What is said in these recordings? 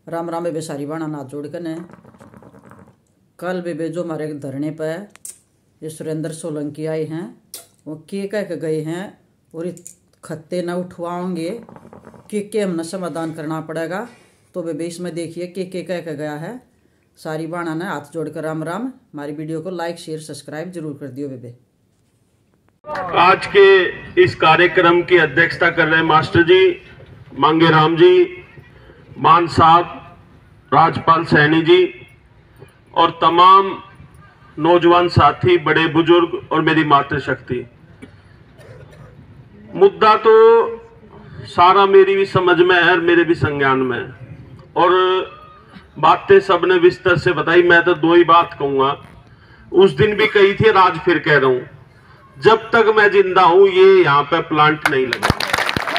राम राम बेबे सारी बाणा नाथ जोड़ कर ने कल बेबे जो हमारे धरने पर ये सुरेंद्र सोलंकी आए हैं वो के कह के गए हैं और खत्ते न उठवाओगे के हमने समाधान करना पड़ेगा। तो बेबे इसमें देखिए के कह के गया है। सारी बाणा ने हाथ जोड़कर राम राम। हमारी वीडियो को लाइक शेयर सब्सक्राइब जरूर कर दियो बेबे। आज के इस कार्यक्रम की अध्यक्षता कर रहे मास्टर जी मांगे राम जी, मान साहब, राजपाल सैनी जी और तमाम नौजवान साथी, बड़े बुजुर्ग और मेरी मातृशक्ति। मुद्दा तो सारा मेरी भी समझ में है और मेरे भी संज्ञान में है और बातें सबने विस्तार से बताई। मैं तो दो ही बात कहूंगा, उस दिन भी कही थी, आज फिर कह रहा हूं, जब तक मैं जिंदा हूं ये यहां पे प्लांट नहीं लगा,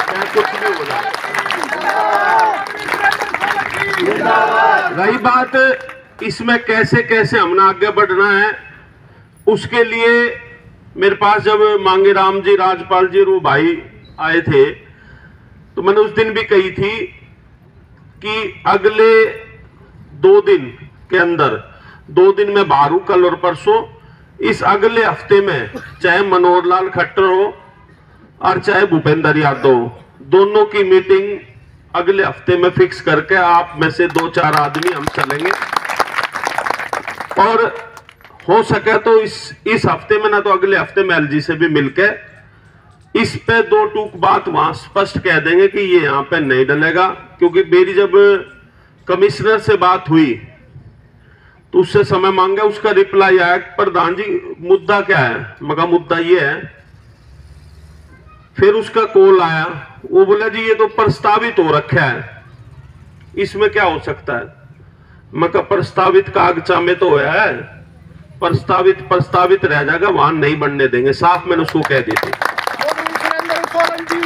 चाहे कुछ भी हो जाए। रही बात इसमें कैसे कैसे हमने आगे बढ़ना है, उसके लिए मेरे पास जब मांगे राम जी, राजपाल जी और वो भाई आए थे तो मैंने उस दिन भी कही थी कि अगले 2 दिन के अंदर, 2 दिन में बाहर हूं, कल और परसों, इस अगले हफ्ते में चाहे मनोहर लाल खट्टर हो और चाहे भूपेंद्र यादव हो, दोनों की मीटिंग अगले हफ्ते में फिक्स करके आप में से 2-4 आदमी हम चलेंगे और हो सके तो इस हफ्ते में ना तो अगले हफ्ते में एलजी से भी मिलके इस पे 2 टूक बात वहां स्पष्ट कह देंगे कि ये यहां पे नहीं डलेगा। क्योंकि मेरी जब कमिश्नर से बात हुई तो उससे समय मांगा, उसका रिप्लाई आया, प्रधान जी मुद्दा क्या है? मगर मुद्दा ये है। फिर उसका कॉल आया, वो बोला जी ये तो प्रस्तावित हो रखा है, इसमें क्या हो सकता है? मगर प्रस्तावित कागजा में तो है, प्रस्तावित रह जाएगा, वहां नहीं बनने देंगे, साफ मैंने उसको कह दी थी।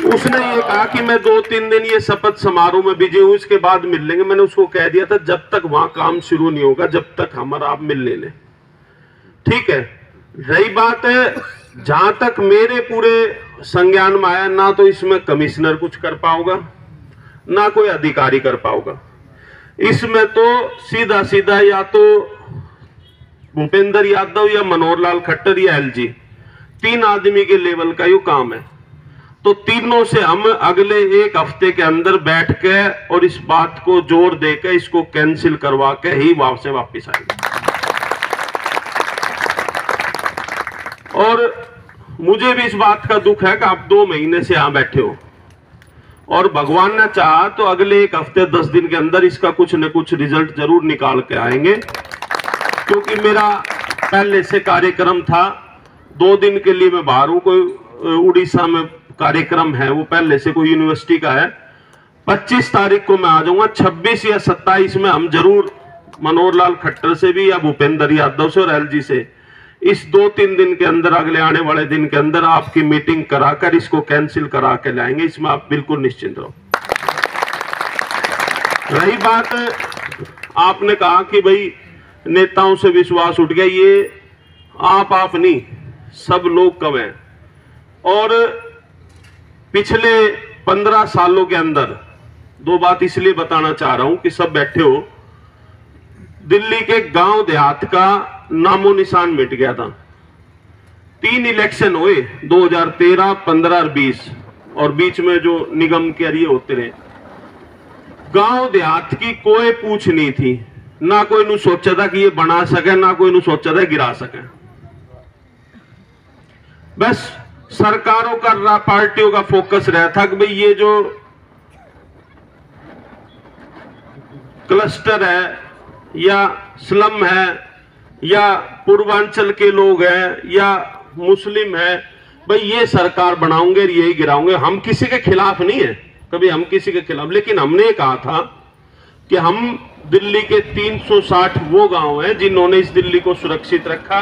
उसने ये कहा कि मैं 2-3 दिन ये शपथ समारोह में बिजी हूं, इसके बाद मिल लेंगे। मैंने उसको कह दिया था जब तक वहां काम शुरू नहीं होगा, जब तक हमारा आप मिल लें, ठीक है। रही बात है, जहां तक मेरे पूरे संज्ञान में आया, ना तो इसमें कमिश्नर कुछ कर पाओगा ना कोई अधिकारी कर पाओगा। इसमें तो सीधा सीधा या तो भूपेंद्र यादव या मनोहर लाल खट्टर या एलजी, 3 आदमी के लेवल का ये काम है। तो तीनों से हम अगले 1 हफ्ते के अंदर बैठ के और इस बात को जोर देकर इसको कैंसिल करवा के ही वापस आएंगे। और मुझे भी इस बात का दुख है कि आप 2 महीने से यहां बैठे हो और भगवान ने चाहा तो अगले 1 हफ्ते 10 दिन के अंदर इसका कुछ न कुछ रिजल्ट जरूर निकाल के आएंगे। क्योंकि मेरा पहले से कार्यक्रम था, 2 दिन के लिए मैं बाहर हूं, कोई उड़ीसा में कार्यक्रम है, वो पहले से कोई यूनिवर्सिटी का है। 25 तारीख को मैं आ जाऊंगा, 26 या 27 में हम जरूर मनोहर लाल खट्टर से भी या भूपेंद्र यादव से और एलजी से इस 2-3 दिन के अंदर, अगले आने वाले दिन के अंदर आपकी मीटिंग कराकर इसको कैंसिल करा के लाएंगे, इसमें आप बिल्कुल निश्चिंत रहो। रही बात, आपने कहा कि भाई नेताओं से विश्वास उठ गया, ये आप नहीं, सब लोग कब हैं। और पिछले 15 सालों के अंदर 2 बात इसलिए बताना चाह रहा हूं कि सब बैठे हो, दिल्ली के गांव देहात का नामो निशान मिट गया था। 3 इलेक्शन हुए, 2013, 15 और 20, और बीच में जो निगम के ये होते रहे। गांव देहात की कोई पूछ नहीं थी, ना कोई नु सोचा था कि ये बना सके, ना कोई नु सोचा था गिरा सके। बस सरकारों का, पार्टियों का फोकस रहा था कि भाई ये जो क्लस्टर है या स्लम है या पूर्वांचल के लोग हैं या मुस्लिम है, भाई ये सरकार बनाऊंगे, यही गिराऊंगे। हम किसी के खिलाफ नहीं है, कभी हम किसी के खिलाफ, लेकिन हमने कहा था कि हम दिल्ली के 360 वो गांव हैं जिन्होंने इस दिल्ली को सुरक्षित रखा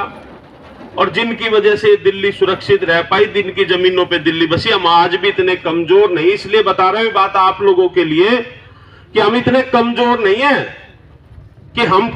और जिनकी वजह से दिल्ली सुरक्षित रह पाई, जिनकी जमीनों पे दिल्ली बसी। हम आज भी इतने कमजोर नहीं, इसलिए बता रहे हैं बात आप लोगों के लिए कि हम इतने कमजोर नहीं है कि हम